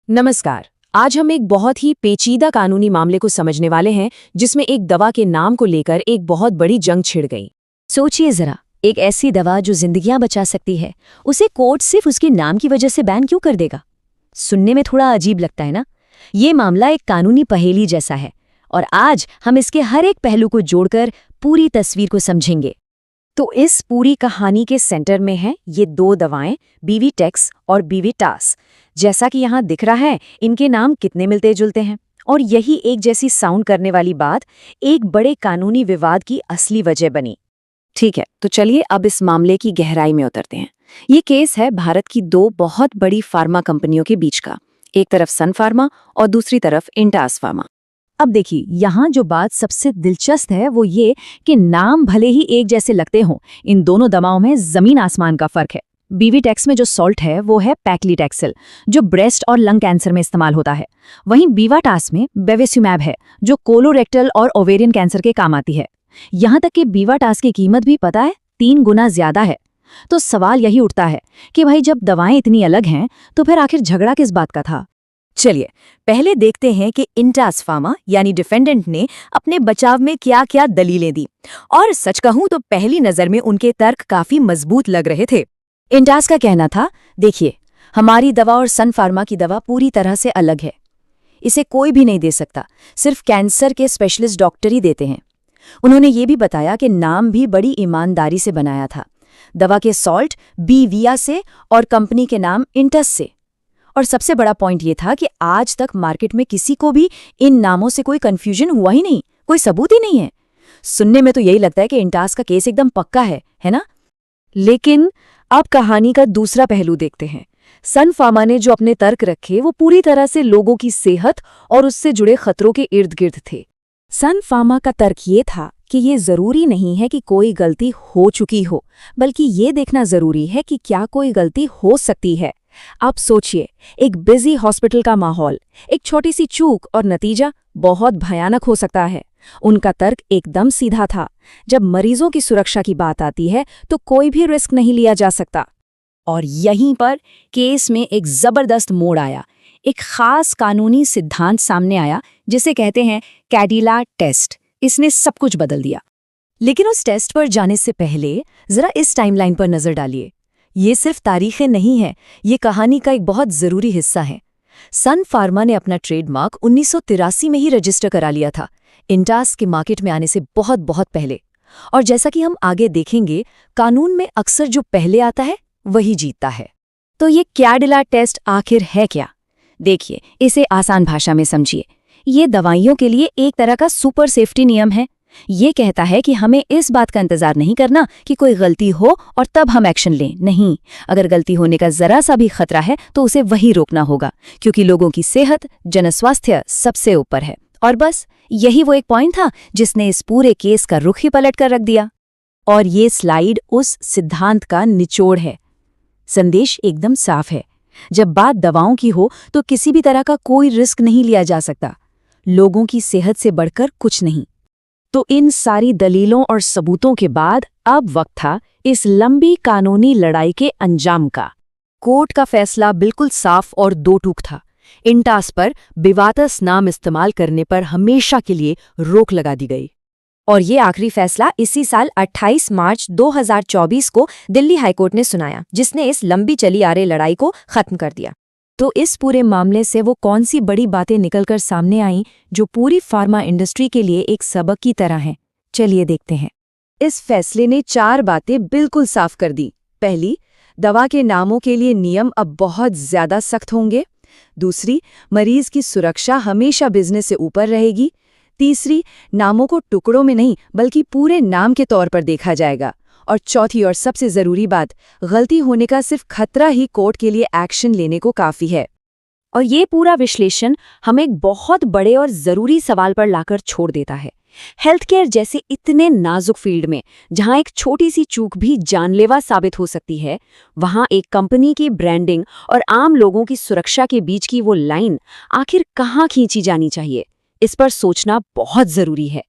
नमस्कार। आज हम एक बहुत ही पेचीदा कानूनी मामले को समझने वाले हैं जिसमें एक दवा के नाम को लेकर एक बहुत बड़ी जंग छिड़ गई। सोचिए जरा, एक ऐसी दवा जो जिंदगियां बचा सकती है, उसे कोर्ट सिर्फ उसके नाम की वजह से बैन क्यों कर देगा? सुनने में थोड़ा अजीब लगता है ना? ये मामला एक कानूनी पहेली जैसा है और आज हम इसके हर एक पहलू को जोड़कर पूरी तस्वीर को समझेंगे। तो इस पूरी कहानी के सेंटर में है ये दो दवाएं, बीवीटेक्स और बीवीटास। जैसा कि यहाँ दिख रहा है, इनके नाम कितने मिलते जुलते हैं और यही एक जैसी साउंड करने वाली बात एक बड़े कानूनी विवाद की असली वजह बनी। ठीक है, तो चलिए अब इस मामले की गहराई में उतरते हैं। ये केस है भारत की दो बहुत बड़ी फार्मा कंपनियों के बीच का, एक तरफ सन फार्मा और दूसरी तरफ इंटास फार्मा। अब देखिए, यहाँ जो बात सबसे दिलचस्प है वो ये कि नाम भले ही एक जैसे लगते हों, इन दोनों दवाओं में जमीन आसमान का फर्क है। बीवीटेक्स में जो सॉल्ट है वो है पैक्लीटेक्सेल, जो ब्रेस्ट और लंग कैंसर में इस्तेमाल होता है। वहीं बीवाटास में बेविस्यूमैब है, जो कोलोरेक्टल और ओवेरियन कैंसर के काम आती है। यहाँ तक कि बीवाटास की कीमत भी पता है 3 गुना ज्यादा है। तो सवाल यही उठता है कि भाई जब दवाएं इतनी अलग हैं तो फिर आखिर झगड़ा किस बात का था? चलिए पहले देखते हैं कि इंटास फार्मा यानी डिफेंडेंट ने अपने बचाव में क्या क्या दलीलें दी। और सच कहूं तो पहली नजर में उनके तर्क काफी मजबूत लग रहे थे। इंटास का कहना था, देखिए, हमारी दवा और सन फार्मा की दवा पूरी तरह से अलग है। इसे कोई भी नहीं दे सकता, सिर्फ कैंसर के स्पेशलिस्ट डॉक्टर ही देते हैं। उन्होंने ये भी बताया कि नाम भी बड़ी ईमानदारी से बनाया था, दवा के सॉल्ट बीविया से और कंपनी के नाम इंटस से। और सबसे बड़ा पॉइंट ये था कि आज तक मार्केट में किसी को भी इन नामों से कोई कंफ्यूजन हुआ ही नहीं, कोई सबूत ही नहीं है। सुनने में तो यही लगता है कि इंटास का केस एकदम पक्का है ना? लेकिन अब कहानी का दूसरा पहलू देखते हैं। सन फार्मा ने जो अपने तर्क रखे वो पूरी तरह से लोगों की सेहत और उससे जुड़े खतरों के इर्द गिर्द थे। सन फार्मा का तर्क ये था कि ये जरूरी नहीं है कि कोई गलती हो चुकी हो, बल्कि ये देखना जरूरी है कि क्या कोई गलती हो सकती है। आप सोचिए, एक बिजी हॉस्पिटल का माहौल, एक छोटी सी चूक और नतीजा बहुत भयानक हो सकता है। उनका तर्क एकदम सीधा था, जब मरीजों की सुरक्षा की बात आती है तो कोई भी रिस्क नहीं लिया जा सकता। और यहीं पर केस में एक जबरदस्त मोड़ आया। एक खास कानूनी सिद्धांत सामने आया जिसे कहते हैं कैडिला टेस्ट। इसने सब कुछ बदल दिया। लेकिन उस टेस्ट पर जाने से पहले जरा इस टाइमलाइन पर नजर डालिए। ये सिर्फ तारीखें नहीं है, ये कहानी का एक बहुत जरूरी हिस्सा है। सन फार्मा ने अपना ट्रेडमार्क 1983 में ही रजिस्टर करा लिया था, इंटास के मार्केट में आने से बहुत बहुत पहले। और जैसा कि हम आगे देखेंगे, कानून में अक्सर जो पहले आता है वही जीतता है। तो ये कैडिला टेस्ट आखिर है क्या? देखिए, इसे आसान भाषा में समझिए। ये दवाइयों के लिए एक तरह का सुपर सेफ्टी नियम है। ये कहता है कि हमें इस बात का इंतजार नहीं करना कि कोई गलती हो और तब हम एक्शन लें। नहीं, अगर गलती होने का जरा सा भी खतरा है तो उसे वही रोकना होगा, क्योंकि लोगों की सेहत, जनस्वास्थ्य सबसे ऊपर है। और बस यही वो एक पॉइंट था जिसने इस पूरे केस का रुख ही पलट कर रख दिया। और ये स्लाइड उस सिद्धांत का निचोड़ है। संदेश एकदम साफ है, जब बात दवाओं की हो तो किसी भी तरह का कोई रिस्क नहीं लिया जा सकता, लोगों की सेहत से बढ़कर कुछ नहीं। तो इन सारी दलीलों और सबूतों के बाद अब वक्त था इस लंबी कानूनी लड़ाई के अंजाम का। कोर्ट का फैसला बिल्कुल साफ और दो टूक था। इंटास पर बीवाटास नाम इस्तेमाल करने पर हमेशा के लिए रोक लगा दी गई। और ये आखिरी फैसला इसी साल 28 मार्च 2024 को दिल्ली हाईकोर्ट ने सुनाया, जिसने इस लंबी चली आ रही लड़ाई को खत्म कर दिया। तो इस पूरे मामले से वो कौन सी बड़ी बातें निकलकर सामने आईं जो पूरी फार्मा इंडस्ट्री के लिए एक सबक की तरह हैं? चलिए देखते हैं। इस फैसले ने 4 बातें बिल्कुल साफ कर दी। पहली, दवा के नामों के लिए नियम अब बहुत ज्यादा सख्त होंगे। दूसरी, मरीज की सुरक्षा हमेशा बिजनेस से ऊपर रहेगी। तीसरी, नामों को टुकड़ों में नहीं बल्कि पूरे नाम के तौर पर देखा जाएगा। और चौथी और सबसे जरूरी बात, गलती होने का सिर्फ खतरा ही कोर्ट के लिए एक्शन लेने को काफी है। और ये पूरा विश्लेषण हमें एक बहुत बड़े और जरूरी सवाल पर लाकर छोड़ देता है। हेल्थ केयर जैसे इतने नाजुक फील्ड में, जहां एक छोटी सी चूक भी जानलेवा साबित हो सकती है, वहां एक कंपनी की ब्रांडिंग और आम लोगों की सुरक्षा के बीच की वो लाइन आखिर कहाँ खींची जानी चाहिए, इस पर सोचना बहुत जरूरी है।